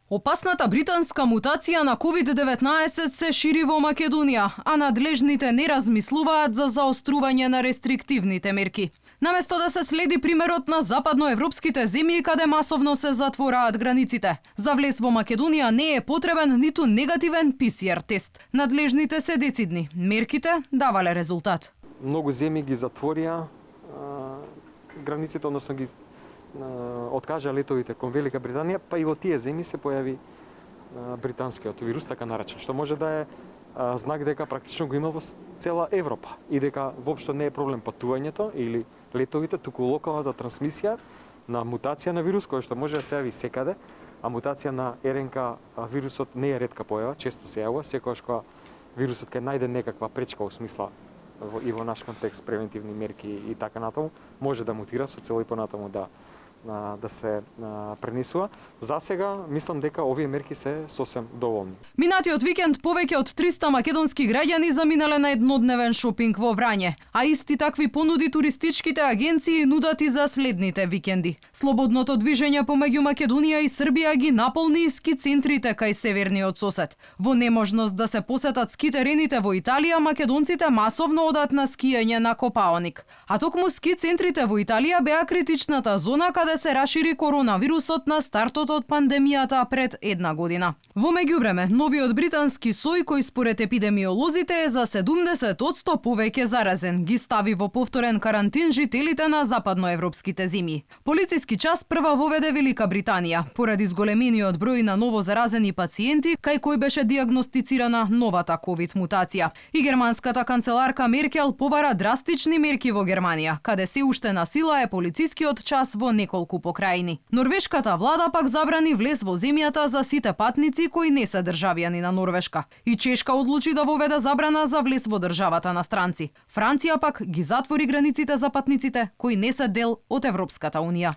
Опасната британска мутација на COVID-19 се шири во Македонија, а надлежните не размислуваат за заострување на рестриктивните мерки. Наместо да се следи примерот на западноевропските земји каде масовно се затвораат границите, за влез во Македонија не е потребен ниту негативен ПСР тест. Надлежните се децидни. Мерките давале резултат. Многу земји ги затворија границите, односно ги откажа летовите кон Велика Британија, па и во тие земји се појави британскиот вирус, така наречен, што може да е знак дека практично го има во цела Европа и дека воопшто не е проблем патувањето или летовите, туку локалната трансмисија на мутација на вирус која што може да се јави секаде, а мутација на РНК вирусот не е ретка појава, често се јавува, секогаш кога вирусот ќе најде некаква пречка во смисла и во наш контекст превентивни мерки и така натаму, може да мутира со цел и понатаму да се пренесува. За сега мислам дека овие мерки се сосем доволни. Минатиот викенд повеќе од 300 македонски граѓани заминале на еднодневен шопинг во Врање, а исти такви понуди туристичките агенции нудат и за следните викенди. Слободното движење помеѓу Македонија и Србија ги наполни ски центрите кај северниот сосед. Во неможност да се посетат ски терените во Италија, македонците масовно одат на скијање на Копаоник. А токму ски центрите во Италија беа критичната зона каде се расшири коронавирусот на стартот од пандемијата пред една година. Во меѓувреме, новиот британски сој, кој според епидемиолозите е за 70% повеќе заразен, ги стави во повторен карантин жителите на западноевропските земји. Полициски час прва воведе Велика Британија, поради зголемениот број на ново заразени пациенти, кај кој беше диагностицирана новата ковид мутација. И германската канцеларка Меркел побара драстични мерки во Германија, каде се уште на сила е полицискиот час во неколку покрајни. Норвешката влада пак забрани влез во земјата за сите патници кои не се државјани на Норвешка. И Чешка одлучи да воведе забрана за влез во државата на странци. Франција пак ги затвори границите за патниците кои не се дел од Европската унија.